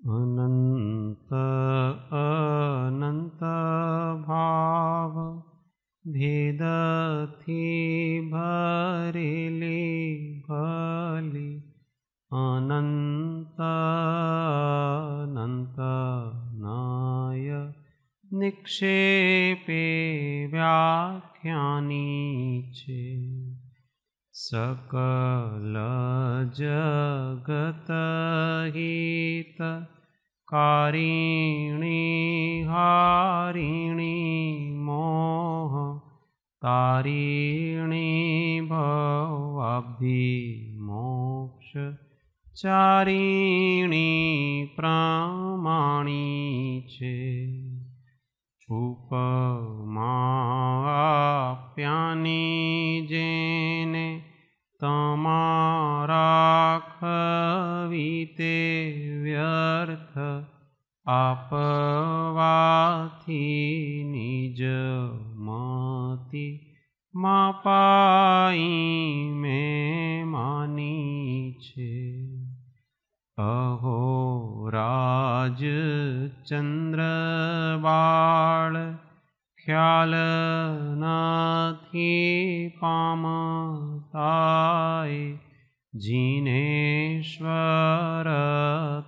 अनंत अनंत भाव भेदथी भरेली भली अनंत अनंत नाय निक्षेपे व्याख्यानी छे। सकल जगत हित कारिणी हारिणी मोह तारिणी भवाब्धि मोक्ष चारिणी प्रमाणी छे। उपमा आप्यानी जेने तमारा खवीते व्यर्थ आपवाथी निज मति मापाई में मानी छे। अहो राज चंद्र बाळ ख्याल नथी पामताय जिनेश्वर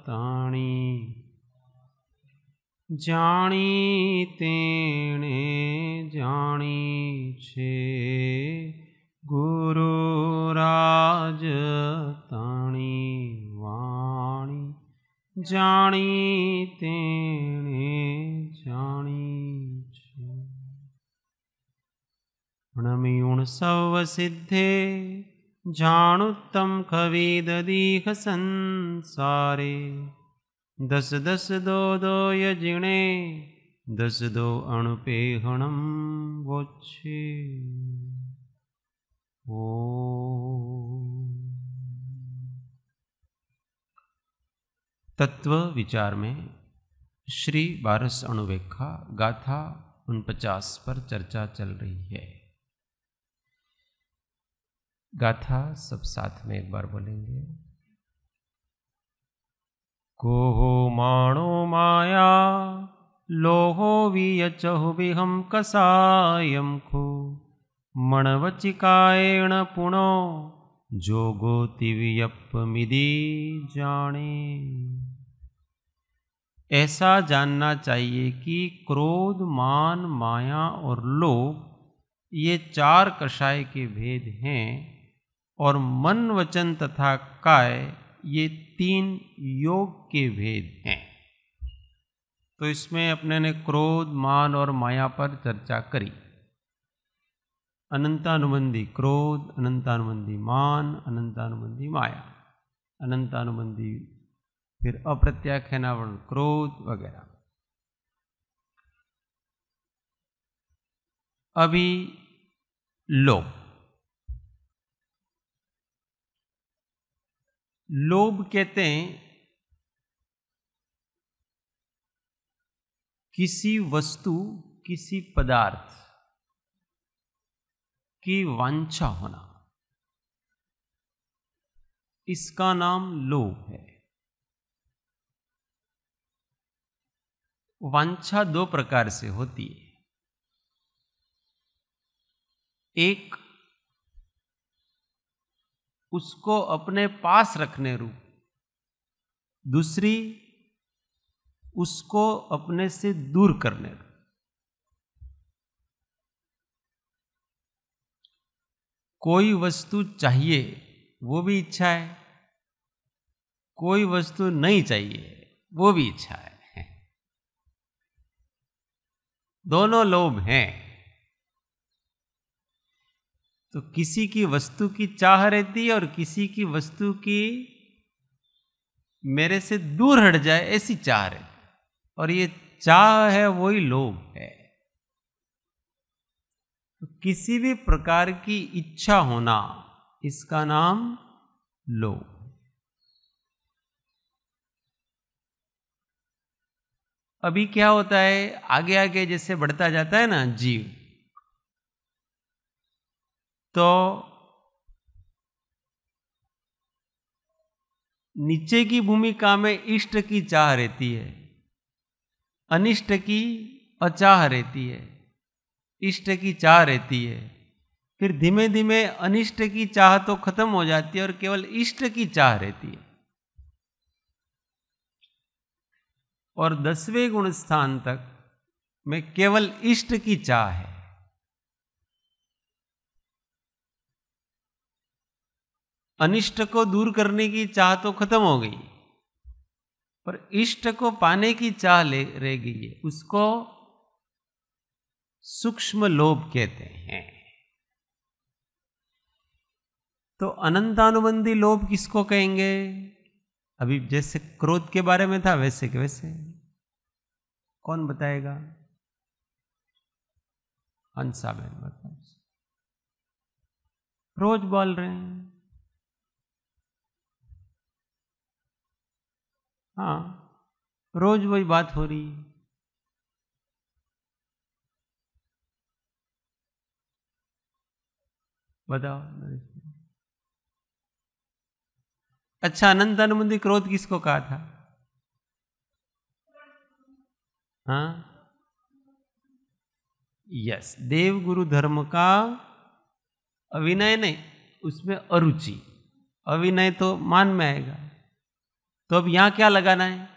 ताणी जाणी तेणे जाणी छे। गुरु राज ताणी वाणी जाणी तेणे जाणी छे। अणमियुण सव सिद्धे जाणुत्तम खवीद दीह संसारे। दस दस दो दो यजिणे दस दो अणुपेहणम वोच्छे। ओ तत्व विचार में श्री 12 अणुवेखा गाथा 49 पर चर्चा चल रही है। गाथा सब साथ में एक बार बोलेंगे। कोहो माणो माया लोहो वियचहु विहम कसायम खो मणवचिकाएण पुणो जोगो तिवियप मिदी जाने। ऐसा जानना चाहिए कि क्रोध मान माया और लोभ ये 4 कषाय के भेद हैं और मन वचन तथा काय ये 3 योग के भेद हैं। तो इसमें अपने ने क्रोध मान और माया पर चर्चा करी। अनंतानुबंधी क्रोध, अनंतानुबंधी मान, अनंतानुबंधी माया, अनंतानुबंधी फिर अप्रत्याख्यानावरण क्रोध वगैरह। अभी लोभ। लोभ कहते हैं किसी वस्तु, किसी पदार्थ की वांछा होना, इसका नाम लोभ है। वांछा 2 प्रकार से होती है। एक उसको अपने पास रखने रूप, दूसरी उसको अपने से दूर करने रूप। कोई वस्तु चाहिए वो भी इच्छा है, कोई वस्तु नहीं चाहिए वो भी इच्छा है। दोनों लोभ हैं। तो किसी की वस्तु की चाह रहती है और किसी की वस्तु की मेरे से दूर हट जाए ऐसी चाह रहती है, और ये चाह है वही लोभ है। तो किसी भी प्रकार की इच्छा होना, इसका नाम लोभ। अभी क्या होता है, आगे आगे जैसे बढ़ता जाता है ना जीव, तो नीचे की भूमिका में इष्ट की चाह रहती है, अनिष्ट की अचाह रहती है, इष्ट की चाह रहती है। फिर धीमे धीमे अनिष्ट की चाह तो खत्म हो जाती है और केवल इष्ट की चाह रहती है। और 10वें गुण स्थान तक में केवल इष्ट की चाह है। अनिष्ट को दूर करने की चाह तो खत्म हो गई, पर इष्ट को पाने की चाह रह गई है। उसको सूक्ष्म लोभ कहते हैं। तो अनंतानुबंधी लोभ किसको कहेंगे? अभी जैसे क्रोध के बारे में था वैसे के वैसे। कौन बताएगा? हंसा बहन बताओ। रोज बोल रहे हैं। हाँ, रोज वही बात हो रही है। बताओ। अच्छा, अनंतानुबंधी क्रोध किसको कहा था? हाँ, यस, देव गुरु धर्म का अविनय नहीं, उसमें अरुचि। अविनय तो मान में आएगा। तो अब यहां क्या लगाना है?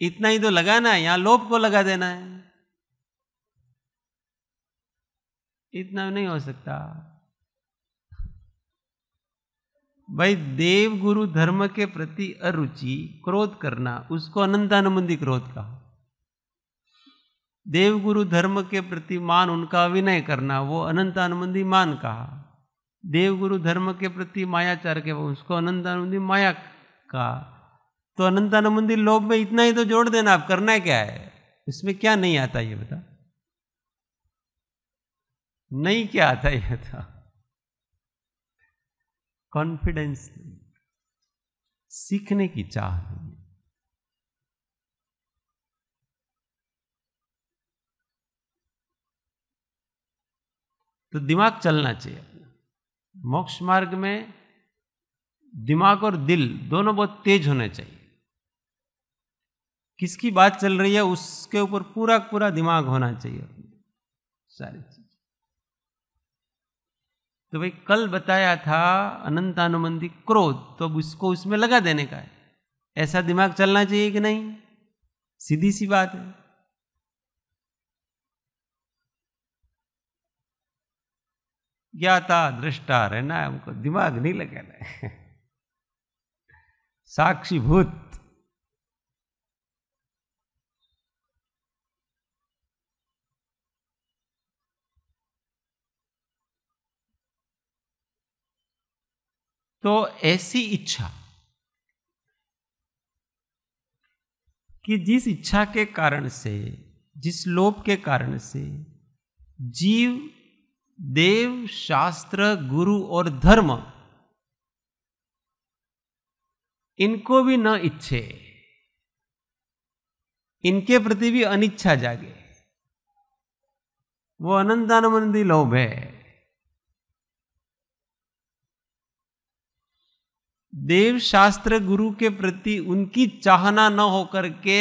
इतना ही तो लगाना है, यहां लोभ को लगा देना है। इतना नहीं हो सकता भाई। देव गुरु धर्म के प्रति अरुचि, क्रोध करना, उसको अनंतानुबंधी क्रोध कहा। देव गुरु धर्म के प्रति मान, उनका अविनय करना, वो अनंतानुबंधी मान कहा। देव गुरु धर्म के प्रति मायाचार के, उसको अनंतानुबंधी माया कहा। तो अनंतानुबंधी लोभ में इतना ही तो जोड़ देना। आप करना क्या है? इसमें क्या नहीं आता ये बता। नहीं क्या आता ये बता। कॉन्फिडेंस नहीं, सीखने की चाह नहीं। तो दिमाग चलना चाहिए। मोक्ष मार्ग में दिमाग और दिल दोनों बहुत तेज होने चाहिए। किसकी बात चल रही है उसके ऊपर पूरा पूरा दिमाग होना चाहिए, सारी चीज। तो भाई कल बताया था अनंतानुबंधी क्रोध, तो अब उसको उसमें लगा देने का है। ऐसा दिमाग चलना चाहिए कि नहीं? सीधी सी बात है। ज्ञाता दृष्टा रहना है हमको, दिमाग नहीं लगाना है। साक्षीभूत। तो ऐसी इच्छा कि जिस इच्छा के कारण से, जिस लोभ के कारण से जीव देव, शास्त्र, गुरु और धर्म इनको भी न इच्छे, इनके प्रति भी अनिच्छा जागे, वो अनंतानुबंधी लोभ है। देव, शास्त्र, गुरु के प्रति उनकी चाहना न होकर के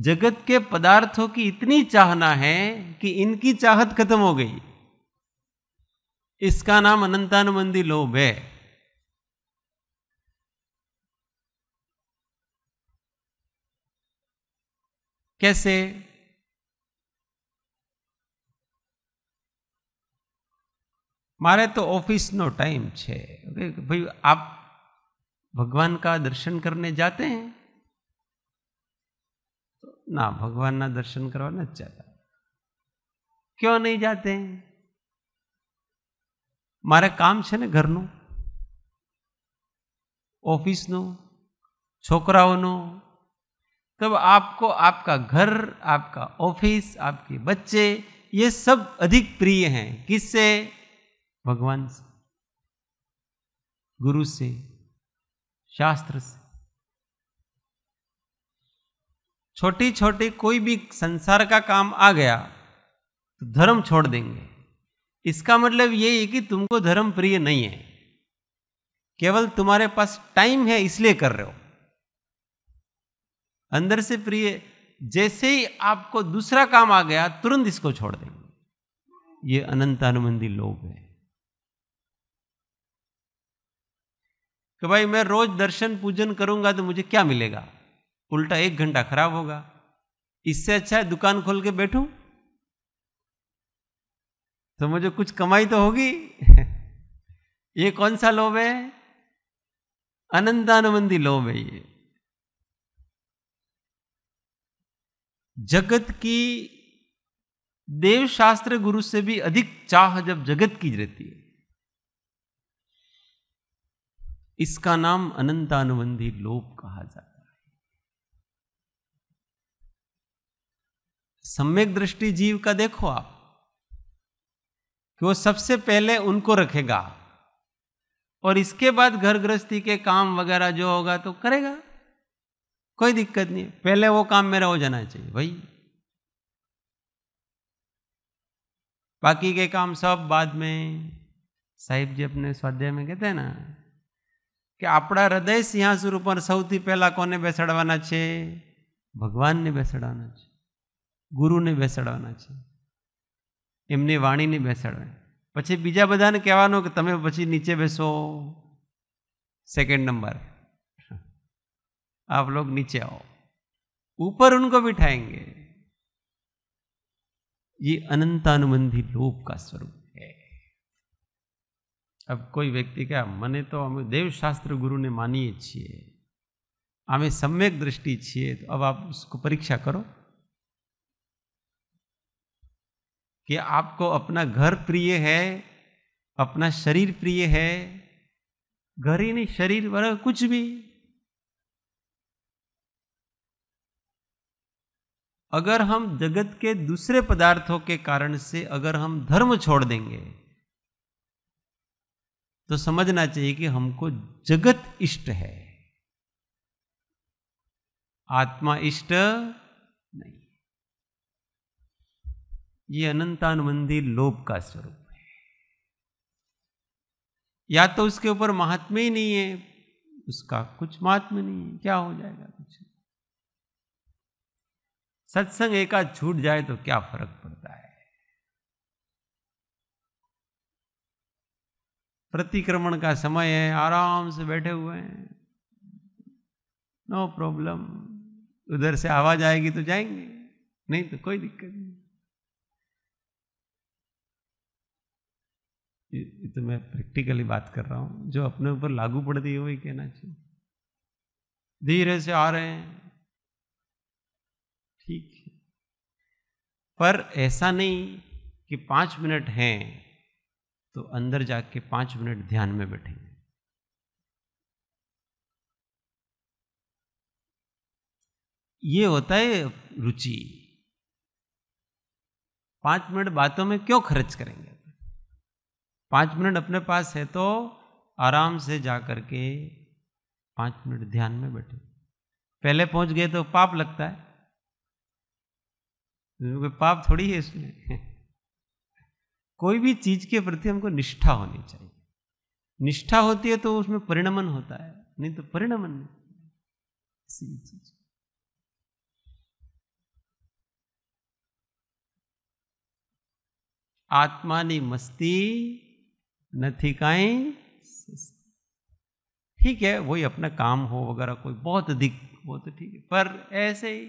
जगत के पदार्थों की इतनी चाहना है कि इनकी चाहत खत्म हो गई। इसका नाम अनंतानुबंधी लोभ है। कैसे? मारे तो ऑफिस नो टाइम छे भाई, आप भगवान का दर्शन करने जाते हैं? ना, भगवान ना दर्शन करवा न चाहता। क्यों नहीं जाते हैं? मारे काम छे ने घरનું, ऑफिसનું, છોકરાઓનું। तब आपको आपका घर, आपका ऑफिस, आपके बच्चे, ये सब अधिक प्रिय हैं। किससे? भगवान से, गुरु से, शास्त्र से। छोटी छोटी कोई भी संसार का काम आ गया तो धर्म छोड़ देंगे। इसका मतलब ये है कि तुमको धर्म प्रिय नहीं है। केवल तुम्हारे पास टाइम है इसलिए कर रहे हो। अंदर से प्रिय, जैसे ही आपको दूसरा काम आ गया तुरंत इसको छोड़ देंगे। ये अनंतानुबंधी लोभ है कि भाई मैं रोज दर्शन पूजन करूंगा तो मुझे क्या मिलेगा, उल्टा 1 घंटा खराब होगा। इससे अच्छा है दुकान खोल के बैठूं तो मुझे कुछ कमाई तो होगी। ये कौन सा लोभ है? अनंतानुबंधी लोभ है ये। जगत की देव शास्त्र गुरु से भी अधिक चाह जब जगत की रहती है, इसका नाम अनंतानुबंधी लोभ कहा जाता है। सम्यक दृष्टि जीव का देखो आप कि वो सबसे पहले उनको रखेगा और इसके बाद घर गृहस्थी के काम वगैरह जो होगा तो करेगा, कोई दिक्कत नहीं। पहले वो काम मेरा हो जाना चाहिए भाई, बाकी के काम सब बाद में। साहिब जी अपने स्वाध्याय में कहते हैं ना कि આપણા હૃદય સિંહાસન ઉપર સૌથી પહેલા કોને બેસાડવાના છે? ભગવાનને બેસાડવાના છે, ગુરુને બેસાડવાના છે, એમની વાણીને બેસાડવાની। પછી બીજા બધાને કહેવાનું કે તમે પછી નીચે બેસો, सेकंड नंबर आप लोग नीचे आओ, ऊपर उनको बिठाएंगे। ये अनंतानुबंधी लोभ का स्वरूप है। अब कोई व्यक्ति क्या, मने तो हम देवशास्त्र गुरु ने मानीए छीए, हमें सम्यक दृष्टि छीए, तो अब आप उसको परीक्षा करो कि आपको अपना घर प्रिय है, अपना शरीर प्रिय है। घर ही नहीं, शरीर वगैरह कुछ भी। अगर हम जगत के दूसरे पदार्थों के कारण से अगर हम धर्म छोड़ देंगे तो समझना चाहिए कि हमको जगत इष्ट है, आत्मा इष्ट नहीं। ये अनंतानुबंधी लोभ का स्वरूप है। या तो उसके ऊपर महात्म्य ही नहीं है, उसका कुछ महात्म्य नहीं है, क्या हो जाएगा कुछ। सत्संग एकाध छूट जाए तो क्या फर्क पड़ता है। प्रतिक्रमण का समय है, आराम से बैठे हुए हैं, नो प्रॉब्लम। उधर से आवाज आएगी तो जाएंगे, नहीं तो कोई दिक्कत नहीं। ये तो मैं प्रैक्टिकली बात कर रहा हूं, जो अपने ऊपर लागू पड़ती है वही कहना चाहिए। धीरे से आ रहे हैं, ठीक है, पर ऐसा नहीं कि 5 मिनट हैं तो अंदर जाके 5 मिनट ध्यान में बैठेंगे। ये होता है रुचि। 5 मिनट बातों में क्यों खर्च करेंगे? 5 मिनट अपने पास है तो आराम से जा करके 5 मिनट ध्यान में बैठे। पहले पहुंच गए तो पाप लगता है, कोई पाप थोड़ी है इसमें। कोई भी चीज के प्रति हमको निष्ठा होनी चाहिए। निष्ठा होती है तो उसमें परिणमन होता है, नहीं तो परिणमन नहीं। इसी चीज आत्मानी मस्ती नथी काई। ठीक है, वही अपना काम हो वगैरह कोई बहुत अधिक वो तो ठीक है, पर ऐसे ही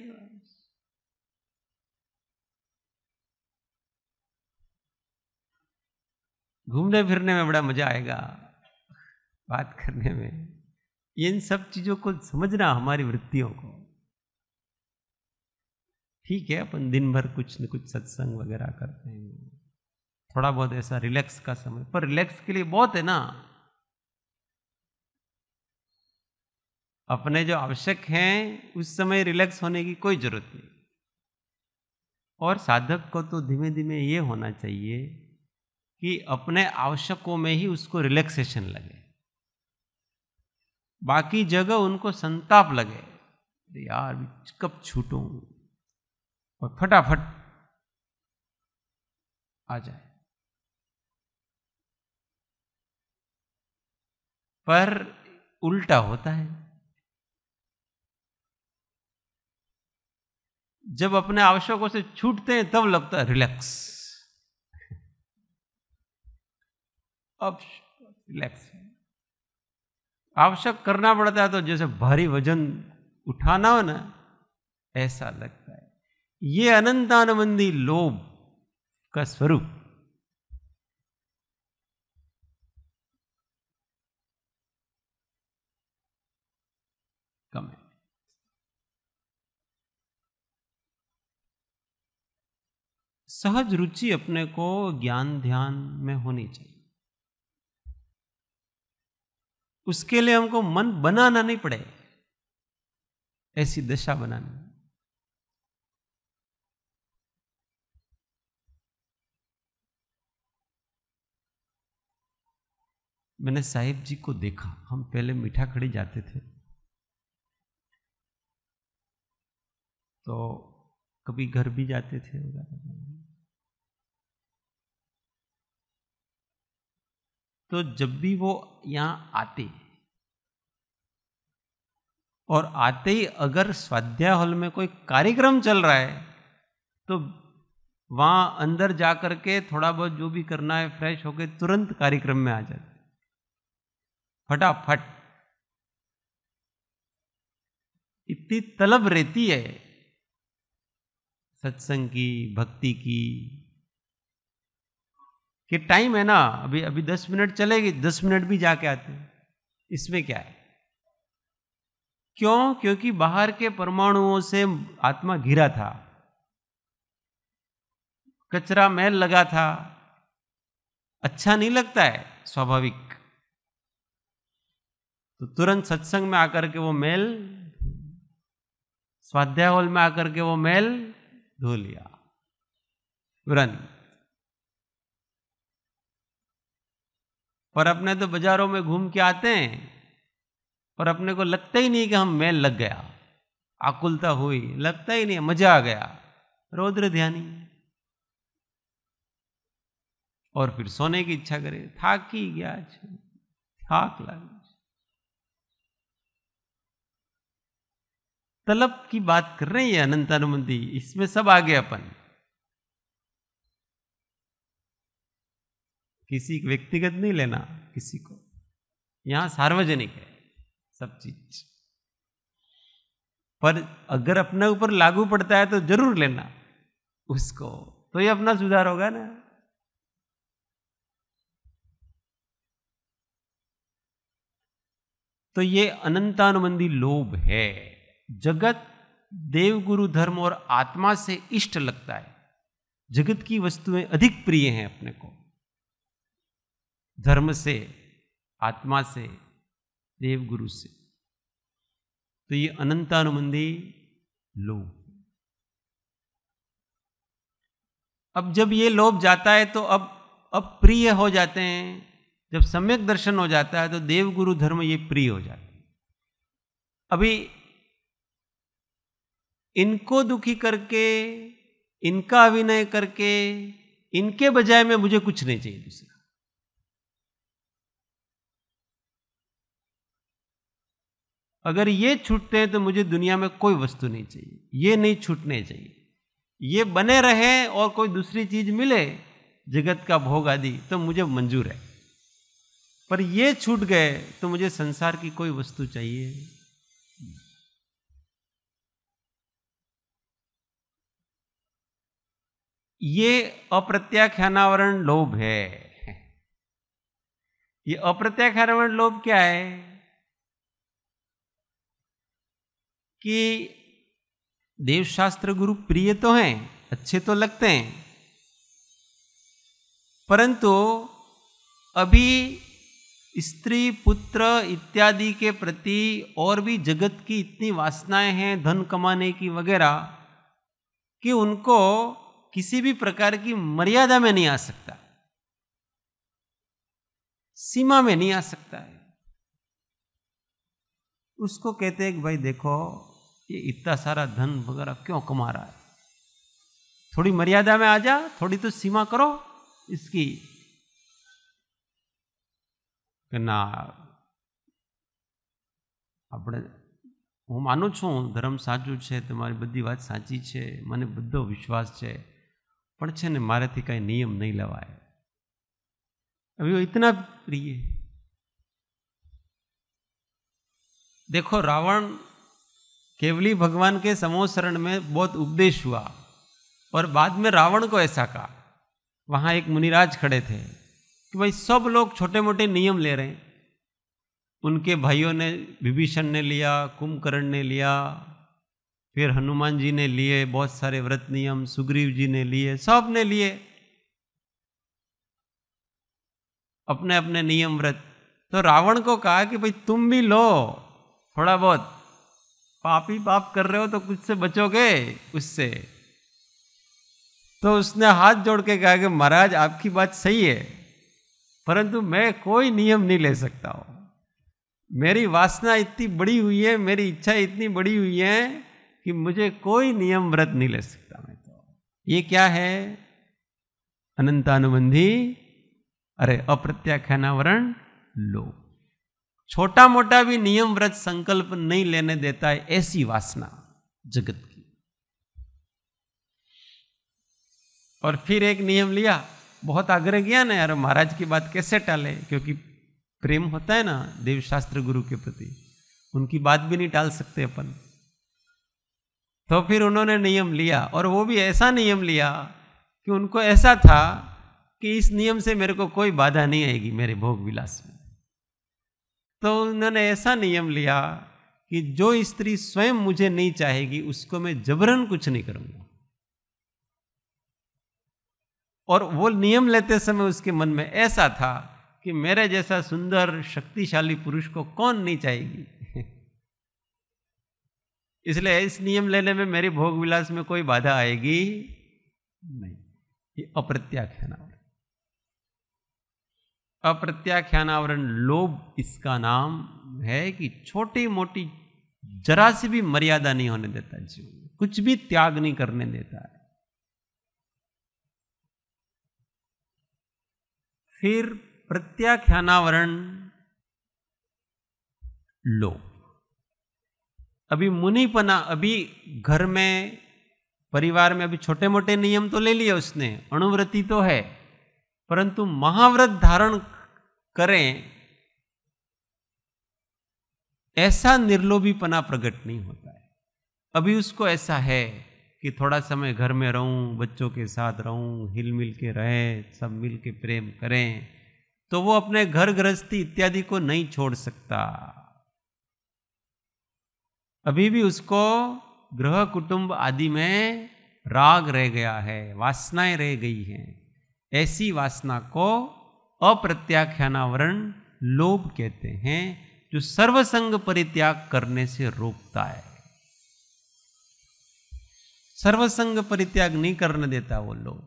घूमने फिरने में बड़ा मजा आएगा, बात करने में। इन सब चीजों को समझना, हमारी वृत्तियों को। ठीक है, अपन दिन भर कुछ न कुछ सत्संग वगैरह करते हैं, थोड़ा बहुत ऐसा रिलैक्स का समय, पर रिलैक्स के लिए बहुत है ना। अपने जो आवश्यक हैं उस समय रिलैक्स होने की कोई जरूरत नहीं। और साधक को तो धीमे धीमे ये होना चाहिए कि अपने आवश्यकों में ही उसको रिलैक्सेशन लगे, बाकी जगह उनको संताप लगे, यार कब छूटूं, और फटाफट आ जाए। पर उल्टा होता है। जब अपने आवश्यकों से छूटते हैं तब लगता है रिलैक्स, अब रिलैक्स। आवश्यक करना पड़ता है तो जैसे भारी वजन उठाना हो ना, ऐसा लगता है। ये अनंतानुबंधी लोभ का स्वरूप। कम है। सहज रुचि अपने को ज्ञान ध्यान में होनी चाहिए। उसके लिए हमको मन बनाना नहीं पड़े, ऐसी दशा बनानी। मैंने साहिब जी को देखा, हम पहले मीठा खड़ी जाते थे तो कभी घर भी जाते थे। तो जब भी वो यहां आते और आते ही अगर स्वाध्याय हॉल में कोई कार्यक्रम चल रहा है तो वहां अंदर जाकर के थोड़ा बहुत जो भी करना है फ्रेश होकर तुरंत कार्यक्रम में आ जाते, फटाफट। इतनी तलब रहती है सत्संग की, भक्ति की, कि टाइम है ना, अभी अभी 10 मिनट चलेगी, 10 मिनट भी जाके आते हैं, इसमें क्या है। क्यों? क्योंकि बाहर के परमाणुओं से आत्मा घिरा था, कचरा मैल लगा था, अच्छा नहीं लगता है, स्वाभाविक। तो तुरंत सत्संग में आकर के वो मैल, स्वाध्याय हॉल में आकर के वो मैल धो लिया तुरंत। पर अपने तो बाजारों में घूम के आते हैं और अपने को लगता ही नहीं कि हम मैल लग गया, आकुलता हुई, लगता ही नहीं, मजा आ गया, रौद्र ध्यानी। और फिर सोने की इच्छा करे, थाक ही गया, थाक लग। तलब की बात कर रहे हैं अनंतानुबंधी, इसमें सब आगे अपन। किसी व्यक्तिगत नहीं लेना किसी को, यहां सार्वजनिक है सब चीज। पर अगर अपने ऊपर लागू पड़ता है तो जरूर लेना उसको, तो ये अपना सुधार होगा ना। तो ये अनंतानुबंधी लोभ है। जगत देवगुरु धर्म और आत्मा से इष्ट लगता है, जगत की वस्तुएं अधिक प्रिय हैं अपने को, धर्म से, आत्मा से, देवगुरु से। तो ये अनंतानुबंधी लोभ। अब जब ये लोभ जाता है तो अब प्रिय हो जाते हैं। जब सम्यक दर्शन हो जाता है तो देवगुरु धर्म ये प्रिय हो जाता है। अभी इनको दुखी करके, इनका अभिनय करके, इनके बजाय में मुझे कुछ नहीं चाहिए दूसरा। अगर ये छूटते हैं तो मुझे दुनिया में कोई वस्तु नहीं चाहिए, ये नहीं छूटने चाहिए। ये बने रहे और कोई दूसरी चीज मिले, जगत का भोग आदि, तो मुझे मंजूर है। पर ये छूट गए तो मुझे संसार की कोई वस्तु चाहिए। ये अप्रत्याख्यानावरण लोभ है। ये अप्रत्याख्यानावरण लोभ क्या है कि देवशास्त्र गुरु प्रिय तो हैं, अच्छे तो लगते हैं, परंतु अभी स्त्री पुत्र इत्यादि के प्रति और भी जगत की इतनी वासनाएं हैं, धन कमाने की वगैरह, कि उनको किसी भी प्रकार की मर्यादा में नहीं आ सकता, सीमा में नहीं आ सकता है। उसको कहते हैं कि भाई देखो, ये इतना सारा धन वगैरह क्यों कमा रहा है, थोड़ी मर्यादा में आ जा, थोड़ी तो सीमा करो इसकी। ना, આપણે હું માનું છું ધર્મ સાચું છે, તમારી બધી વાત સાચી છે, મને બધો વિશ્વાસ છે, પણ છે ને મારાથી કાંઈ નિયમ નહીં લેવાય. अभी वो इतना प्रिय. देखो रावण केवली भगवान के समोसरण में बहुत उपदेश हुआ और बाद में रावण को ऐसा कहा. वहां एक मुनिराज खड़े थे कि भाई सब लोग छोटे मोटे नियम ले रहे हैं. उनके भाइयों ने, विभीषण ने लिया, कुंभकर्ण ने लिया, फिर हनुमान जी ने लिए बहुत सारे व्रत नियम, सुग्रीव जी ने लिए, सब ने लिए अपने अपने नियम व्रत. तो रावण को कहा कि भाई तुम भी लो थोड़ा बहुत, पाप ही पाप कर रहे हो तो कुछ से बचोगे उससे. तो उसने हाथ जोड़ के कहा कि महाराज आपकी बात सही है, परंतु मैं कोई नियम नहीं ले सकता हूं. मेरी वासना इतनी बड़ी हुई है, मेरी इच्छा इतनी बड़ी हुई है कि मुझे कोई नियम व्रत नहीं ले सकता मैं. तो ये क्या है? अनंतानुबंधी, अरे अप्रत्याख्यानावरण लोभ. छोटा मोटा भी नियम व्रत संकल्प नहीं लेने देता है, ऐसी वासना जगत की. और फिर एक नियम लिया, बहुत आग्रह किया ना यार महाराज की बात कैसे टाले, क्योंकि प्रेम होता है ना देवशास्त्र गुरु के प्रति, उनकी बात भी नहीं टाल सकते अपन. तो फिर उन्होंने नियम लिया, और वो भी ऐसा नियम लिया कि उनको ऐसा था कि इस नियम से मेरे को कोई बाधा नहीं आएगी मेरे भोग विलास में. तो उन्होंने ऐसा नियम लिया कि जो स्त्री स्वयं मुझे नहीं चाहेगी उसको मैं जबरन कुछ नहीं करूंगा. और वो नियम लेते समय उसके मन में ऐसा था कि मेरे जैसा सुंदर शक्तिशाली पुरुष को कौन नहीं चाहेगी. इसलिए इस नियम लेने में मेरी भोग विलास में कोई बाधा आएगी नहीं. ये अप्रत्याख्यानावरण. अप्रत्याख्यानावरण लोभ इसका नाम है कि छोटी मोटी जरा सी भी मर्यादा नहीं होने देता जीवन में, कुछ भी त्याग नहीं करने देता है. फिर प्रत्याख्यानावरण लोभ. अभी मुनिपना, अभी घर में परिवार में अभी छोटे मोटे नियम तो ले लिए उसने, अणुव्रती तो है, परंतु महाव्रत धारण करें ऐसा निर्लोभीपना प्रकट नहीं होता है. अभी उसको ऐसा है कि थोड़ा समय घर में रहूं, बच्चों के साथ रहूं, हिल मिल के रहे, सब मिल के प्रेम करें, तो वो अपने घर गृहस्थी इत्यादि को नहीं छोड़ सकता. अभी भी उसको गृह कुटुंब आदि में राग रह गया है, वासनाएं रह गई हैं. ऐसी वासना को अप्रत्याख्यानावरण लोभ कहते हैं, जो सर्वसंग परित्याग करने से रोकता है. सर्वसंग परित्याग नहीं करने देता वो लोभ.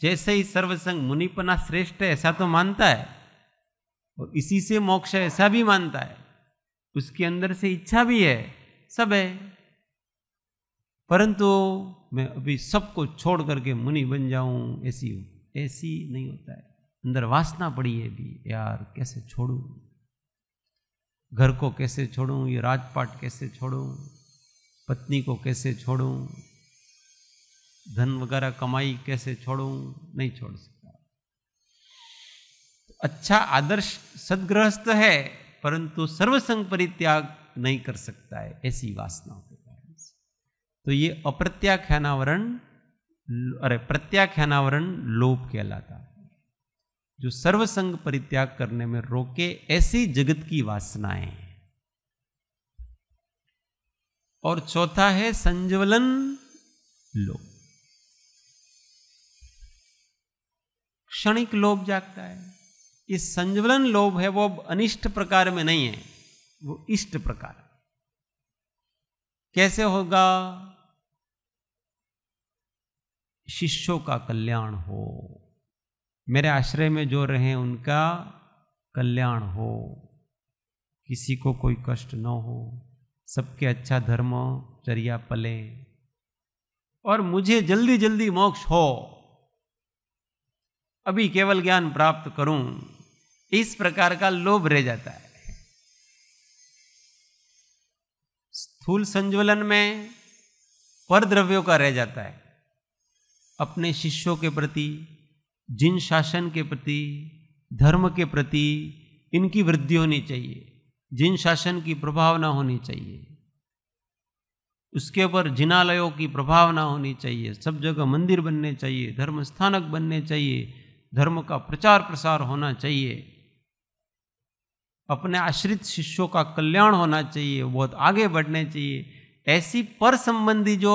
जैसे ही सर्वसंग, मुनिपना श्रेष्ठ है ऐसा तो मानता है, और इसी से मोक्ष है ऐसा भी मानता है, उसके अंदर से इच्छा भी है, सब है, परंतु मैं अभी सबको छोड़ करके मुनि बन जाऊं ऐसी नहीं होता है. अंदर वासना पड़ी है भी, यार कैसे छोड़ूं, घर को कैसे छोड़ूं, ये राजपाट कैसे छोड़ूं, पत्नी को कैसे छोड़ूं, धन वगैरह कमाई कैसे छोड़ूं, नहीं छोड़ सकता. अच्छा आदर्श सदगृहस्थ है, परंतु सर्वसंग परित्याग नहीं कर सकता है ऐसी वासनाओं के कारण से. तो ये अप्रत्याख्यानावरण, अरे प्रत्याख्यानावरण लोभ कहलाता है, जो सर्वसंग परित्याग करने में रोके ऐसी जगत की वासनाएं. और चौथा है संज्वलन लोभ. क्षणिक लोभ जागता है. ये संज्वलन लोभ है, वो अनिष्ट प्रकार में नहीं है, वो इष्ट प्रकार. कैसे होगा? शिष्यों का कल्याण हो, मेरे आश्रय में जो रहे उनका कल्याण हो, किसी को कोई कष्ट न हो, सबके अच्छा धर्म चर्या पले, और मुझे जल्दी जल्दी मोक्ष हो, अभी केवल ज्ञान प्राप्त करूं, इस प्रकार का लोभ रह जाता है. स्थूल संज्वलन में पर द्रव्यों का रह जाता है। अपने शिष्यों के प्रति, जिन शासन के प्रति, धर्म के प्रति इनकी वृद्धि होनी चाहिए, जिन शासन की प्रभावना होनी चाहिए, उसके ऊपर जिनालयों की प्रभावना होनी चाहिए, सब जगह मंदिर बनने चाहिए, धर्म स्थानक बनने चाहिए, धर्म का प्रचार प्रसार होना चाहिए, अपने आश्रित शिष्यों का कल्याण होना चाहिए, बहुत आगे बढ़ने चाहिए। ऐसी पर संबंधी जो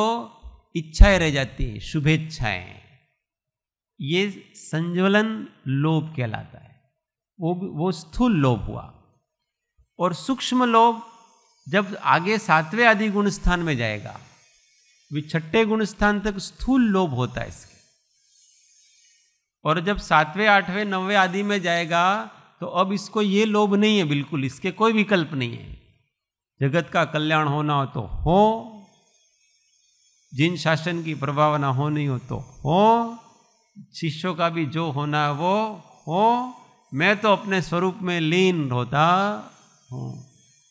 इच्छाएं रह जाती हैं, शुभेच्छाएं, ये संज्वलन लोभ कहलाता है। वो स्थूल लोभ हुआ। और सूक्ष्म लोभ जब आगे 7वें आदि गुण स्थान में जाएगा, भी 6ठे गुण स्थान तक स्थूल लोभ होता है इसके। और जब 7वें 8वें 9वें आदि में जाएगा तो अब इसको ये लोभ नहीं है, बिल्कुल इसके कोई विकल्प नहीं है। जगत का कल्याण होना हो तो हो, जिन शासन की प्रभावना होनी हो तो हो, शिष्यों का भी जो होना है वो हो, मैं तो अपने स्वरूप में लीन होता हूं।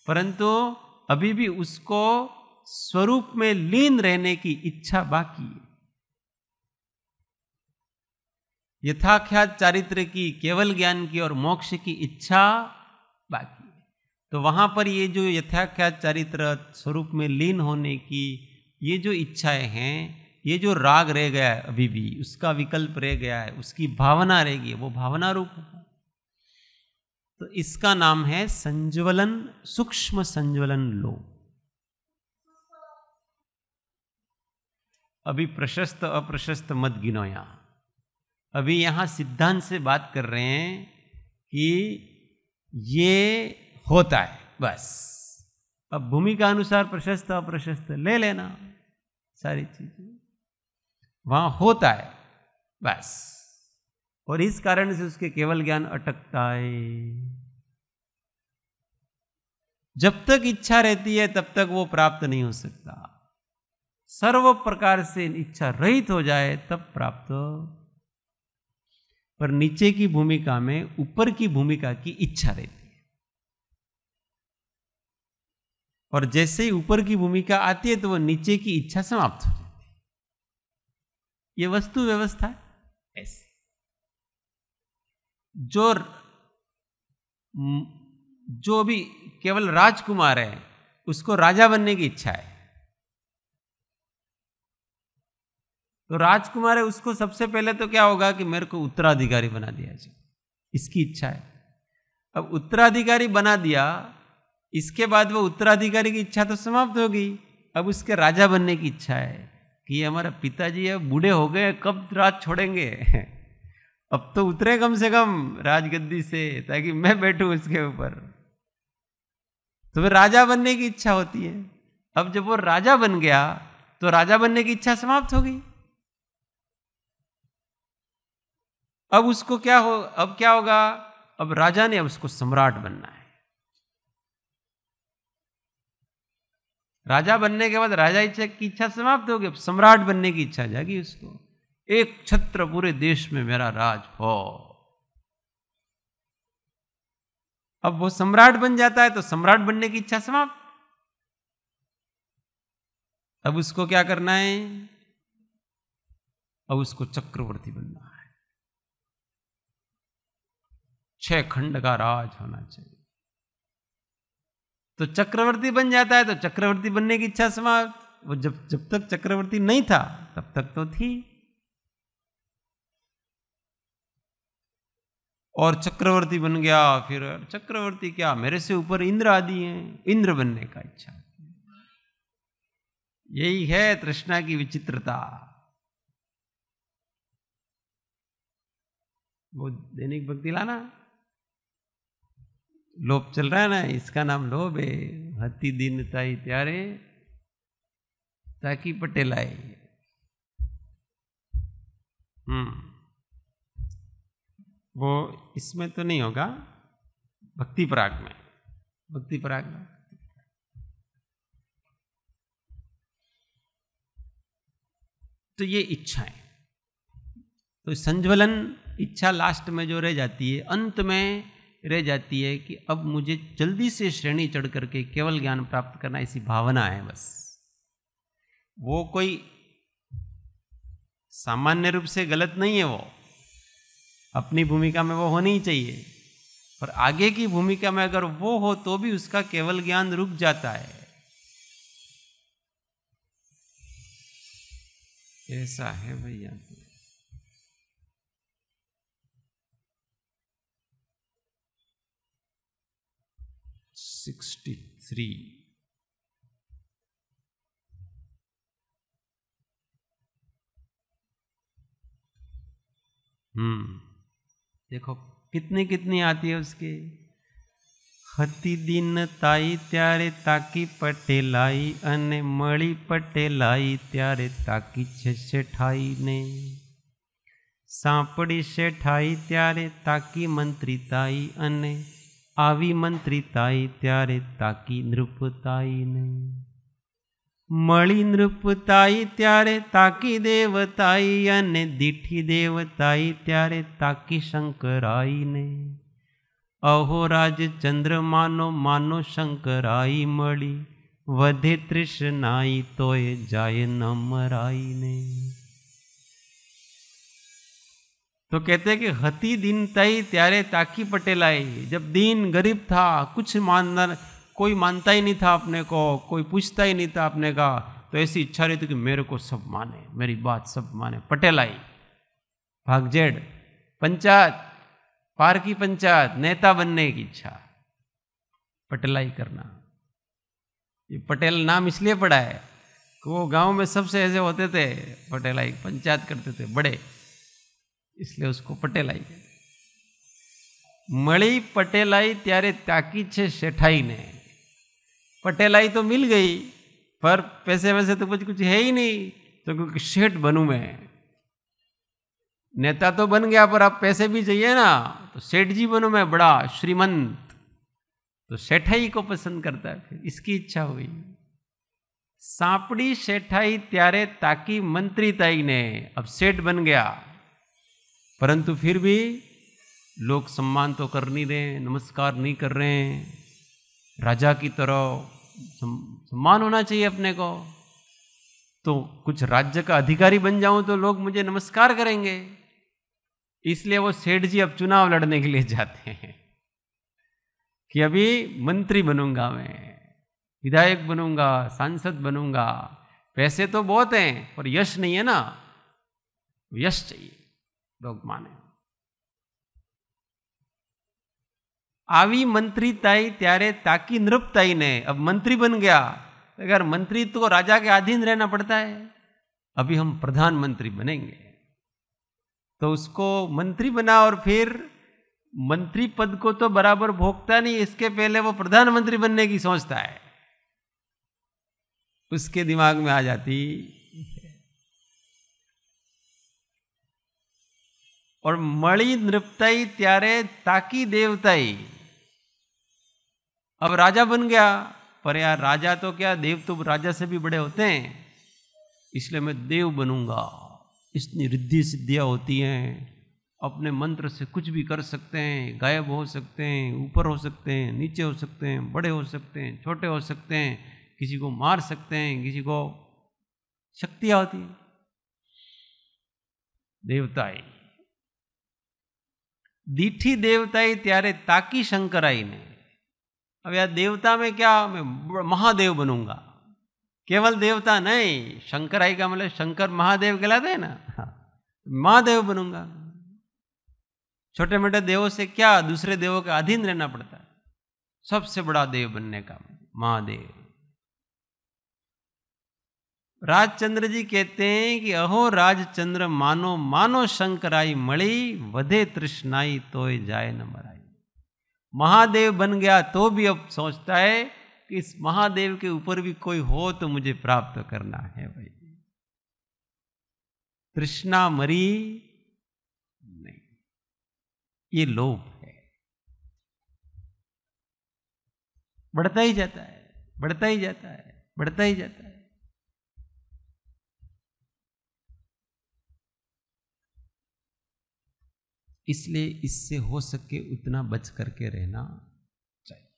परंतु अभी भी उसको स्वरूप में लीन रहने की इच्छा बाकी है। यथाख्यात चारित्र की, केवल ज्ञान की और मोक्ष की इच्छा बाकी है। तो वहां पर ये जो यथाख्यात चारित्र स्वरूप में लीन होने की ये जो इच्छाएं हैं, ये जो राग रह गया है अभी भी, उसका विकल्प रह गया है, उसकी भावना रह गई, वो भावना रूप है। तो इसका नाम है संज्वलन, सूक्ष्म संज्वलन लोभ। अभी प्रशस्त अप्रशस्त मत गिनो यहां। अभी यहां सिद्धांत से बात कर रहे हैं कि ये होता है बस। अब भूमिका अनुसार प्रशस्त अप्रशस्त ले लेना, सारी चीजें वहां होता है बस। और इस कारण से उसके केवल ज्ञान अटकता है। जब तक इच्छा रहती है तब तक वो प्राप्त नहीं हो सकता। सर्व प्रकार से इच्छा रहित हो जाए तब प्राप्त। पर नीचे की भूमिका में ऊपर की भूमिका की इच्छा रहती है। और जैसे ही ऊपर की भूमिका आती है तो वो नीचे की इच्छा समाप्त हो जाती है। ये वस्तु व्यवस्था है ऐसे। जो भी केवल राजकुमार है उसको राजा बनने की इच्छा है। तो राजकुमार है, उसको सबसे पहले तो क्या होगा कि मेरे को उत्तराधिकारी बना दिया जाए, इसकी इच्छा है। अब उत्तराधिकारी बना दिया, इसके बाद वो उत्तराधिकारी की इच्छा तो समाप्त हो गई। अब उसके राजा बनने की इच्छा है कि ये हमारा पिताजी है, बूढ़े हो गए, कब राज छोड़ेंगे, अब तो उतरे कम से कम राजगद्दी से ताकि मैं बैठूं इसके ऊपर। तो फिर राजा बनने की इच्छा होती है। अब जब वो राजा बन गया तो राजा बनने की इच्छा समाप्त हो गई। अब उसको क्या होगा? अब राजा ने अब उसको सम्राट बनना है। राजा बनने के बाद राजा की इच्छा समाप्त हो गई, अब सम्राट बनने की इच्छा जागी उसको। एक छत्र पूरे देश में मेरा राज हो। अब वो सम्राट बन जाता है तो सम्राट बनने की इच्छा समाप्त। अब उसको क्या करना है? अब उसको चक्रवर्ती बनना है। 6 खंड का राज होना चाहिए। तो चक्रवर्ती बन जाता है तो चक्रवर्ती बनने की इच्छा समाप्त। वो जब तक चक्रवर्ती नहीं था तब तक तो थी। और चक्रवर्ती बन गया, फिर चक्रवर्ती क्या, मेरे से ऊपर इंद्र आदि हैं, इंद्र बनने का इच्छा। यही है तृष्णा की विचित्रता। वो दैनिक भक्ति लाना, लोभ चल रहा है ना, इसका नाम लोभ है। हती दिन ताई त्यारे ताकि पटेल आए। वो इसमें तो नहीं होगा, भक्ति पराग में। भक्ति पराग में तो ये इच्छाएं, तो संज्वलन इच्छा लास्ट में जो रह जाती है, अंत में रह जाती है कि अब मुझे जल्दी से श्रेणी चढ़ करके केवल ज्ञान प्राप्त करना, ऐसी भावना है बस। वो कोई सामान्य रूप से गलत नहीं है, वो अपनी भूमिका में वो होनी ही चाहिए, पर आगे की भूमिका में अगर वो हो तो भी उसका केवल ज्ञान रुक जाता है। ऐसा है भैया। 63। देखो कितनी कितनी आती है उसके। हती दिन ताई त्यारे ताकी पटेलाई अने मળી पटेलाई त्यारे ताकी छे શેઠાઈ ने। સાંપડી શેઠાઈ ત્યારે તાકી મંત્રીતાઈ અને આવી મંત્રીતાઈ ત્યારે તાકી નૃપતાઈ ને। મળી નૃપતાઈ ત્યારે તાકી દેવતાઈ અને દીઠી દેવતાઈ ત્યારે તાકી શંકરાઈ ને। અહોરાજ ચંદ્રમાનો માનો શંકરાઈ મળી વધે તૃષ્ણાઈ તોય જાય ન મરાઈ ने। तो कहते कि हती दिन तई त्यारे ताकी पटेलाई। जब दीन गरीब था, कुछ मानना, कोई मानता ही नहीं था अपने को, कोई पूछता ही नहीं था अपने का, तो ऐसी इच्छा रही थी कि मेरे को सब माने, मेरी बात सब माने। पटेलाई, भागजेड़, पंचायत, पार की पंचायत, नेता बनने की इच्छा, पटेलाई करना। ये पटेल नाम इसलिए पड़ा है कि वो गांव में सबसे ऐसे होते थे, पटेलाई पंचायत करते थे बड़े, इसलिए उसको पटेलाई। मળી पटेलाई त्यारे ताकी छे શેઠાઈ ने। पटेलाई तो मिल गई, पर पैसे वैसे तो कुछ है ही नहीं, तो क्योंकि सेठ बनूं मैं। नेता तो बन गया, पर अब पैसे भी चाहिए ना, तो सेठ जी बनूं मैं, बड़ा श्रीमंत, तो सेठाई को पसंद करता है। फिर इसकी इच्छा हुई। सांपड़ी सेठाई त्यारे ताकी मंत्रीताई ने। अब सेठ बन गया, परंतु फिर भी लोग सम्मान तो कर नहीं रहे, नमस्कार नहीं कर रहे हैं। राजा की तरह सम्मान होना चाहिए अपने को, तो कुछ राज्य का अधिकारी बन जाऊं तो लोग मुझे नमस्कार करेंगे। इसलिए वो सेठ जी अब चुनाव लड़ने के लिए जाते हैं कि अभी मंत्री बनूंगा मैं, विधायक बनूंगा, सांसद बनूंगा। पैसे तो बहुत हैं, पर यश नहीं है ना, यश चाहिए, लोग माने। आवी मंत्रीताई त्यारे ताकी नृपताई ने। अब मंत्री बन गया, अगर मंत्री तो राजा के अधीन रहना पड़ता है। अभी हम प्रधानमंत्री बनेंगे, तो उसको मंत्री बना, और फिर मंत्री पद को तो बराबर भोगता नहीं, इसके पहले वो प्रधानमंत्री बनने की सोचता है। उसके दिमाग में आ जाती। और मળી नृपताई त्यारे ताकी देवताई। अब राजा बन गया, पर यार राजा तो क्या, देव तो राजा से भी बड़े होते हैं, इसलिए मैं देव बनूंगा। इतनी रिद्धि सिद्धियां होती हैं, अपने मंत्र से कुछ भी कर सकते हैं, गायब हो सकते हैं, ऊपर हो सकते हैं, नीचे हो सकते हैं, बड़े हो सकते हैं, छोटे हो सकते हैं, किसी को मार सकते हैं, किसी को शक्तियां होती हैं। देवताई दीठी देवताई त्यारे ताकी शंकराई ने। अब यार देवता में क्या, मैं महादेव बनूंगा। केवल देवता नहीं, शंकराई का मतलब शंकर महादेव कहलाते हैं ना, महादेव बनूंगा। छोटे मोटे देवों से क्या, दूसरे देवों के अधीन रहना पड़ता है। सबसे बड़ा देव बनने का महादेव। राजचंद्र जी कहते हैं कि अहो राजचंद्र मानो मानो शंकराई मળી વધે तृष्णाई तोय जाए न मराई। महादेव बन गया तो भी अब सोचता है कि इस महादेव के ऊपर भी कोई हो तो मुझे प्राप्त करना है भाई। तृष्णा मरी नहीं, ये लोभ है। बढ़ता ही जाता है, बढ़ता ही जाता है, बढ़ता ही जाता है। इसलिए इससे हो सके उतना बच करके रहना चाहिए।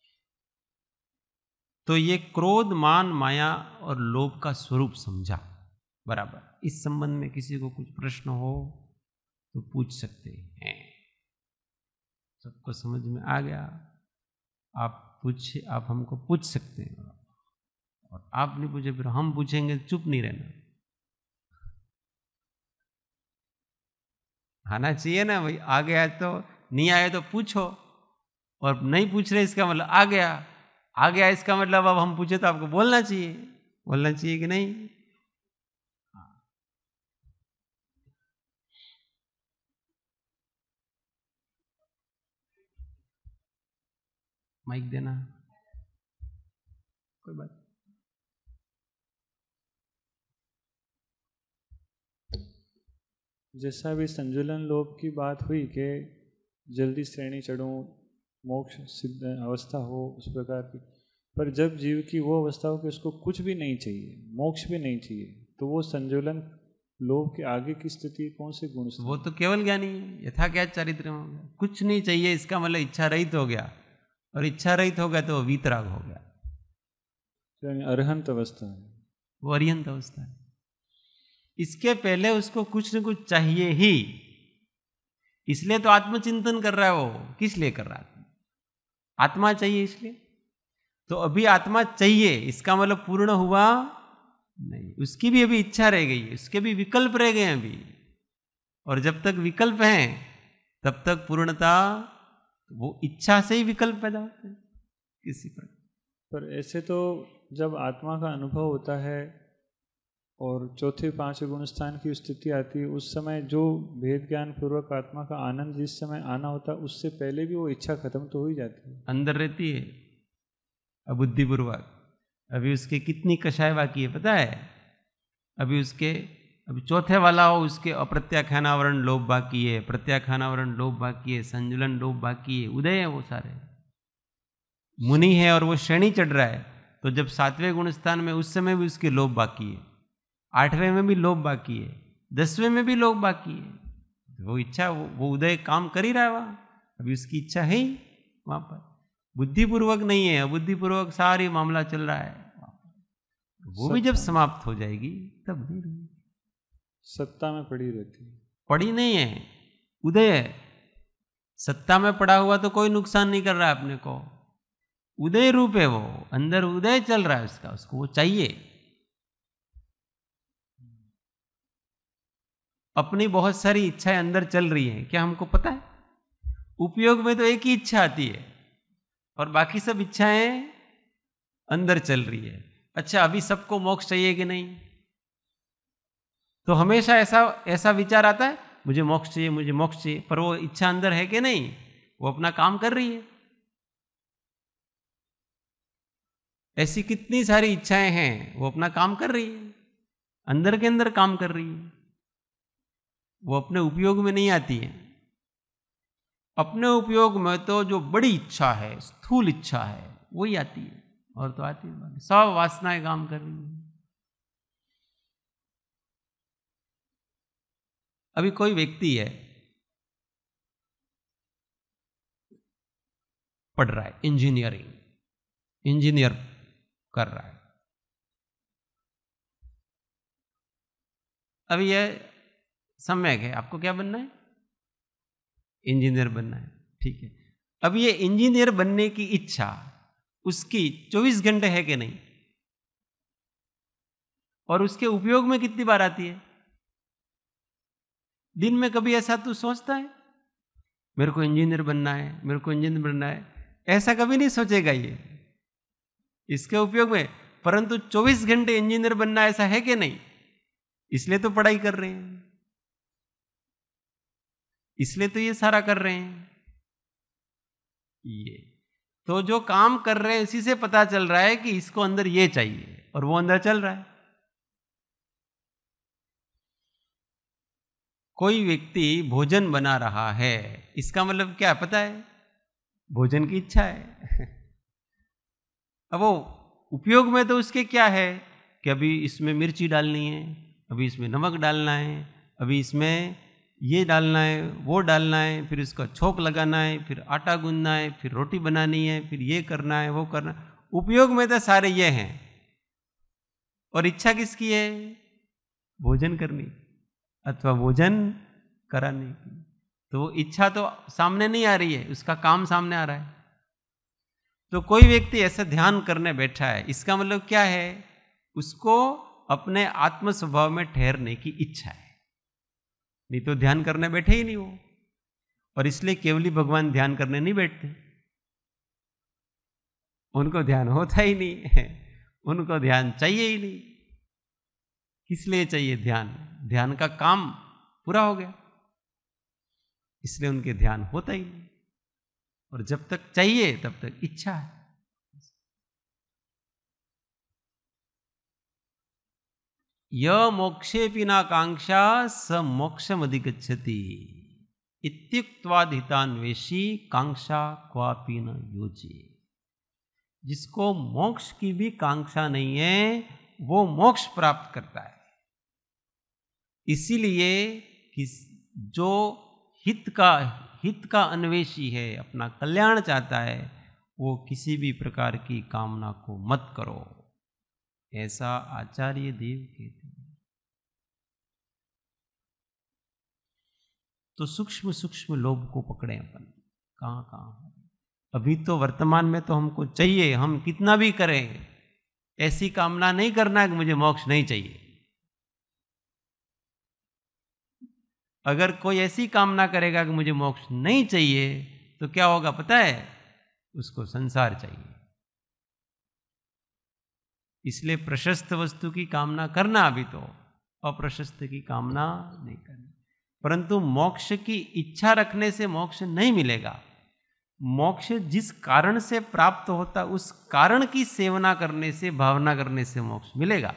तो ये क्रोध, मान, माया और लोभ का स्वरूप समझा बराबर। इस संबंध में किसी को कुछ प्रश्न हो तो पूछ सकते हैं। सबको समझ में आ गया? आप हमको पूछ सकते हैं, और आप नहीं पूछे फिर हम पूछेंगे, चुप नहीं रहना। आना चाहिए ना भाई, आ गया तो, नहीं आया तो पूछो, और नहीं पूछ रहे इसका मतलब आ गया इसका मतलब अब हम पूछे तो आपको बोलना चाहिए कि नहीं? माइक देना, कोई बात। जैसा भी संजुलन लोभ की बात हुई कि जल्दी श्रेणी चढ़ूं, मोक्ष सिद्ध अवस्था हो उस प्रकार की, पर जब जीव की वो अवस्था हो कि उसको कुछ भी नहीं चाहिए, मोक्ष भी नहीं चाहिए, तो वो संजुलन लोभ के आगे की स्थिति कौन से गुण से? वो तो केवल ज्ञानी है, यथा क्या चारित्र हो गया। कुछ नहीं चाहिए इसका मतलब इच्छा रहित हो गया, और इच्छा रहित हो गया तो वीतराग हो गया, यानी अरहंत अवस्था है, वो अरिहंत अवस्था है। इसके पहले उसको कुछ न कुछ चाहिए ही, इसलिए तो आत्मचिंतन कर रहा है। वो किस लिए कर रहा है? आत्मा चाहिए इसलिए। तो अभी आत्मा चाहिए, इसका मतलब पूर्ण हुआ नहीं, उसकी भी अभी इच्छा रह गई है, उसके भी विकल्प रह गए हैं अभी। और जब तक विकल्प हैं तब तक पूर्णता, वो इच्छा से ही विकल्प पैदा होते हैं किसी पर ऐसे तो जब आत्मा का अनुभव होता है और चौथे पांचवें गुण स्थान की स्थिति आती है, उस समय जो भेद ज्ञान पूर्वक आत्मा का आनंद जिस समय आना होता है, उससे पहले भी वो इच्छा खत्म तो हो ही जाती है, अंदर रहती है अबुद्धिपूर्वक। अभी उसके कितनी कषाय बाकी है पता है? अभी चौथे वाला हो, उसके अप्रत्याख्यानावरण लोभ बाकी है, प्रत्याख्यानावरण लोभ बाकी है, संजुलन लोभ बाकी है, उदय है वो सारे। मुनि है और वो श्रेणी चढ़ रहा है, तो जब 7वें गुण स्थान में उस समय भी उसके लोभ बाकी है, 8वें में भी लोभ बाकी है, 10वें में भी लोभ बाकी है। वो इच्छा, वो उदय काम कर ही रहा है वहां, अभी उसकी इच्छा है ही वहां पर। बुद्धिपूर्वक नहीं है, अबुद्धिपूर्वक सारी मामला चल रहा है। वो भी जब समाप्त हो जाएगी तब नहीं रहेगी, सत्ता में पड़ी रहती है। पड़ी नहीं है, उदय है। सत्ता में पड़ा हुआ तो कोई नुकसान नहीं कर रहा है अपने को, उदय रूप है वो, अंदर उदय चल रहा है उसका, उसको वो चाहिए। अपनी बहुत सारी इच्छाएं अंदर चल रही हैं, क्या हमको पता है? उपयोग में तो एक ही इच्छा आती है और बाकी सब इच्छाएं अंदर चल रही है। अच्छा, अभी सबको मोक्ष चाहिए कि नहीं? तो हमेशा ऐसा विचार आता है, मुझे मोक्ष चाहिए, मुझे मोक्ष चाहिए, पर वो इच्छा अंदर है कि नहीं? वो अपना काम कर रही है। ऐसी कितनी सारी इच्छाएं हैं, वो अपना काम कर रही है, अंदर के अंदर काम कर रही है, वो अपने उपयोग में नहीं आती है। अपने उपयोग में तो जो बड़ी इच्छा है, स्थूल इच्छा है, वही आती है, और तो आती है सब वासनाएं काम कर रही है। अभी कोई व्यक्ति है, पढ़ रहा है, इंजीनियर कर रहा है। अभी यह सम्यक है, आपको क्या बनना है? इंजीनियर बनना है, ठीक है। अब ये इंजीनियर बनने की इच्छा उसकी 24 घंटे है कि नहीं? और उसके उपयोग में कितनी बार आती है? दिन में कभी ऐसा तू सोचता है मेरे को इंजीनियर बनना है, मेरे को इंजीनियर बनना है? ऐसा कभी नहीं सोचेगा ये इसके उपयोग में। परंतु 24 घंटे इंजीनियर बनना ऐसा है कि नहीं? इसलिए तो पढ़ाई कर रहे हैं, इसलिए तो ये सारा कर रहे हैं। ये तो जो काम कर रहे हैं इसी से पता चल रहा है कि इसको अंदर ये चाहिए, और वो अंदर चल रहा है। कोई व्यक्ति भोजन बना रहा है, इसका मतलब क्या पता है? भोजन की इच्छा है। अब वो उपयोग में तो उसके क्या है कि अभी इसमें मिर्ची डालनी है, अभी इसमें नमक डालना है, अभी इसमें ये डालना है, वो डालना है, फिर उसका छोंक लगाना है, फिर आटा गूंदना है, फिर रोटी बनानी है, फिर ये करना है, वो करना है। उपयोग में तो सारे ये हैं, और इच्छा किसकी है? भोजन करनी अथवा भोजन कराने की। तो इच्छा तो सामने नहीं आ रही है, उसका काम सामने आ रहा है। तो कोई व्यक्ति ऐसा ध्यान करने बैठा है, इसका मतलब क्या है? उसको अपने आत्म स्वभाव में ठहरने की इच्छा है, नहीं तो ध्यान करने बैठे ही नहीं वो। और इसलिए केवली भगवान ध्यान करने नहीं बैठते, उनको ध्यान होता ही नहीं है, उनको ध्यान चाहिए ही नहीं। किस लिए चाहिए ध्यान? ध्यान का काम पूरा हो गया, इसलिए उनके ध्यान होता ही नहीं। और जब तक चाहिए तब तक इच्छा है। य मोक्षेपि न कांक्षा स मोक्षम अधिगच्छति इत्युक्त्वाधितान्वेषी कांक्षा क्वापि न योजे। जिसको मोक्ष की भी कांक्षा नहीं है वो मोक्ष प्राप्त करता है। इसीलिए कि जो हित का अन्वेषी है, अपना कल्याण चाहता है, वो किसी भी प्रकार की कामना को मत करो, ऐसा आचार्य देव कहते हैं। तो सूक्ष्म सूक्ष्म लोभ को पकड़े अपन, कहाँ कहाँ। अभी तो वर्तमान में तो हमको चाहिए, हम कितना भी करें, ऐसी कामना नहीं करना कि मुझे मोक्ष नहीं चाहिए। अगर कोई ऐसी कामना करेगा कि मुझे मोक्ष नहीं चाहिए, तो क्या होगा पता है? उसको संसार चाहिए। इसलिए प्रशस्त वस्तु की कामना करना अभी तो, अप्रशस्त की कामना नहीं करनी। परंतु मोक्ष की इच्छा रखने से मोक्ष नहीं मिलेगा। मोक्ष जिस कारण से प्राप्त होता, उस कारण की सेवना करने से, भावना करने से मोक्ष मिलेगा,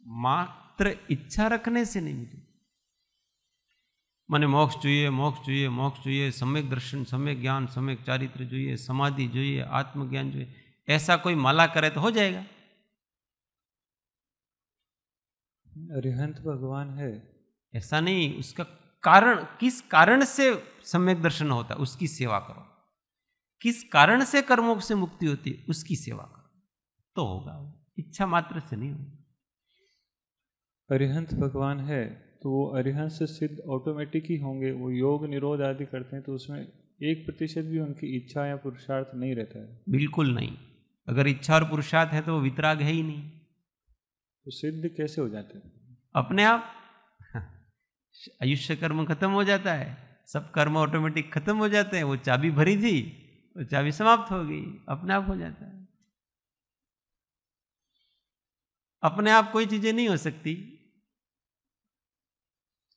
मात्र इच्छा रखने से नहीं मिलेगा। माने मोक्ष चाहिए, मोक्ष चाहिए, मोक्ष चाहिए, सम्यक दर्शन, सम्यक ज्ञान, सम्यक चारित्र चाहिए, समाधि चाहिए, आत्मज्ञान चाहिए, ऐसा कोई माला करे तो हो जाएगा। अरिहंत भगवान है ऐसा नहीं, उसका कारण, किस कारण से सम्यक दर्शन होता है उसकी सेवा करो, किस कारण से कर्मों से मुक्ति होती है उसकी सेवा करो, तो होगा। इच्छा मात्र से नहीं होगा। अरिहंत भगवान है तो वो अरिहंत से सिद्ध ऑटोमेटिक ही होंगे। वो योग निरोध आदि करते हैं तो उसमें 1% भी उनकी इच्छा या पुरुषार्थ नहीं रहता है। बिल्कुल नहीं। अगर इच्छा और पुरुषार्थ है तो वो वितराग है ही नहीं। तो सिद्ध कैसे हो जाते हैं? अपने आप आयुष्य कर्म खत्म हो जाता है, सब कर्म ऑटोमेटिक खत्म हो जाते हैं। वो चाबी भरी थी, वो चाबी समाप्त हो गई, अपने आप हो जाता है। अपने आप कोई चीजें नहीं हो सकती।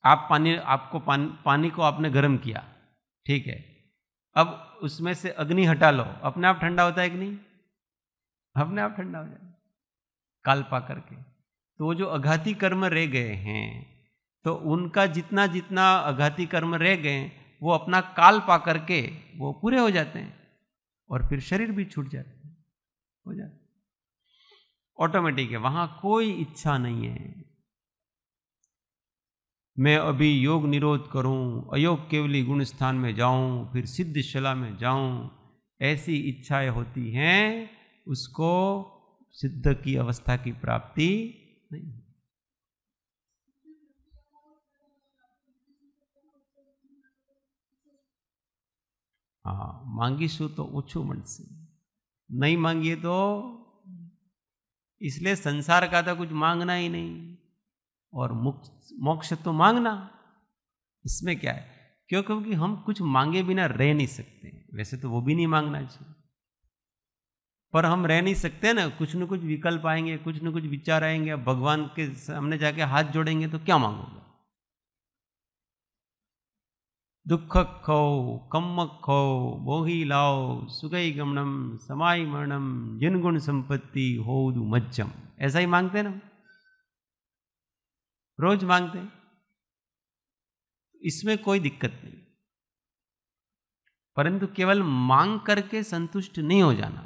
आप पानी को आपने गर्म किया, ठीक है, अब उसमें से अग्नि हटा लो, अपने आप ठंडा होता है कि नहीं? अपने आप ठंडा हो जाता है काल पा करके। तो वो जो अघाती कर्म रह गए हैं, तो उनका जितना जितना अघाती कर्म रह गए, वो अपना काल पा करके वो पूरे हो जाते हैं, और फिर शरीर भी छूट जाता है, हो जाता है, ऑटोमेटिक है। वहां कोई इच्छा नहीं है मैं अभी योग निरोध करूं, अयोग केवली गुण स्थान में जाऊं, फिर सिद्ध शला में जाऊं, ऐसी इच्छाएं होती हैं, उसको सिद्ध की अवस्था की प्राप्ति नहीं। हाँ, मांगीशु तो ओछू मळशे, नहीं मांगिए तो। इसलिए संसार का तो कुछ मांगना ही नहीं, और मोक्ष तो मांगना। इसमें क्या है? क्योंकि हम कुछ मांगे बिना रह नहीं सकते। वैसे तो वो भी नहीं मांगना चाहिए, पर हम रह नहीं सकते ना, कुछ न कुछ विकल्प आएंगे, कुछ न कुछ विचार आएंगे। अब भगवान के सामने जाके हाथ जोड़ेंगे तो क्या मांगोगे? दुख खो, कम्मक खो, मोही लाओ, सुगई गमनम, समाई मरणम, जिन गुण संपत्ति होदु मज्जम, ऐसा ही मांगते ना, रोज मांगते। इसमें कोई दिक्कत नहीं, परंतु केवल मांग करके संतुष्ट नहीं हो जाना,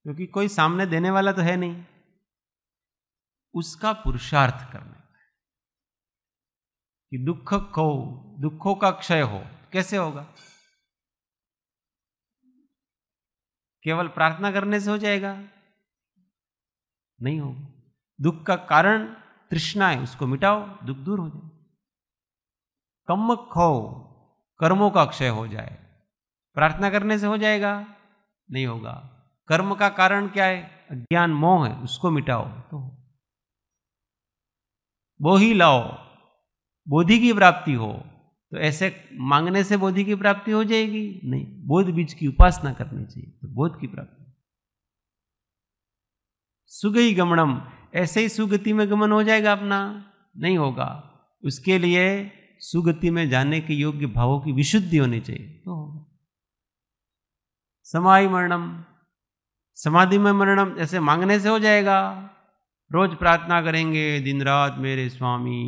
क्योंकि कोई सामने देने वाला तो है नहीं। उसका पुरुषार्थ करना है कि दुख खो, दुखों का क्षय हो, कैसे होगा? केवल प्रार्थना करने से हो जाएगा? नहीं होगा। दुख का कारण तृष्णा है, उसको मिटाओ, दुख दूर हो जाए। कम खो, कर्मों का क्षय हो जाए, प्रार्थना करने से हो जाएगा? नहीं होगा। कर्म का कारण क्या है? अज्ञान मोह है, उसको मिटाओ तो बोधि लाओ, बोधि की प्राप्ति हो। तो ऐसे मांगने से बोधि की प्राप्ति हो जाएगी? नहीं, बोध बीज की उपासना करनी चाहिए तो बोध की प्राप्ति। सुगई गमनम, ऐसे ही सुगति में गमन हो जाएगा अपना? नहीं होगा। उसके लिए सुगति में जाने के योग्य भावों की विशुद्धि होनी चाहिए तो होगा। समाधि मरणम, समाधि में मरणम ऐसे मांगने से हो जाएगा? रोज प्रार्थना करेंगे दिन रात मेरे स्वामी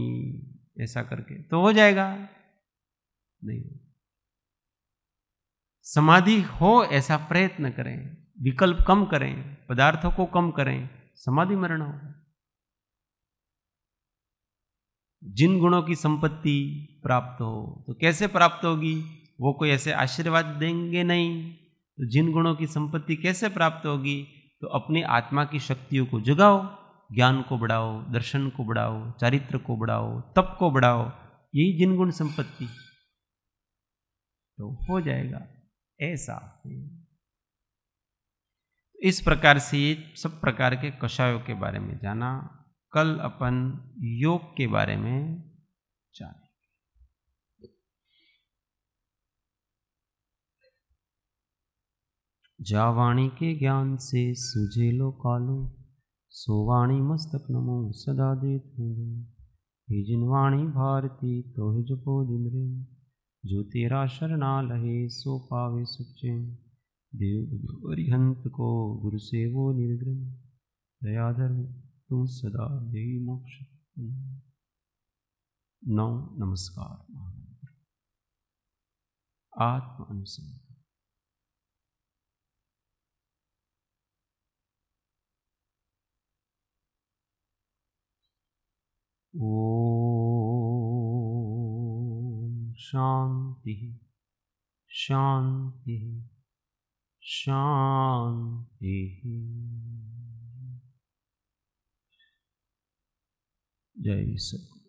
ऐसा करके तो हो जाएगा? नहीं। समाधि हो ऐसा प्रयत्न करें, विकल्प कम करें, पदार्थों को कम करें, समाधि मरण होगा। जिन गुणों की संपत्ति प्राप्त हो तो कैसे प्राप्त होगी? वो कोई ऐसे आशीर्वाद देंगे नहीं। तो जिन गुणों की संपत्ति कैसे प्राप्त होगी? तो अपनी आत्मा की शक्तियों को जगाओ, ज्ञान को बढ़ाओ, दर्शन को बढ़ाओ, चारित्र को बढ़ाओ, तप को बढ़ाओ, यही जिन गुण संपत्ति तो हो जाएगा। ऐसा इस प्रकार से ये सब प्रकार के कषायों के बारे में जाना। कल अपन योग के बारे में जाने। जा वाणी के ज्ञान से सुझे लो कालो, सो वाणी मस्तक नमो सदा देत हूँ। हे जिन वाणी भारती तो है जपो दिन रे, जो तेरा शरणा लहे सो पावे सुख चैन। देव अरिहंत को गुरु से वो निर्ग्रह, दयाधर तुम सदा दे मोक्ष। नौ नमस्कार। आत्म अनुसंधान। ओम शांति शांति शांति। जय सद्गुरु।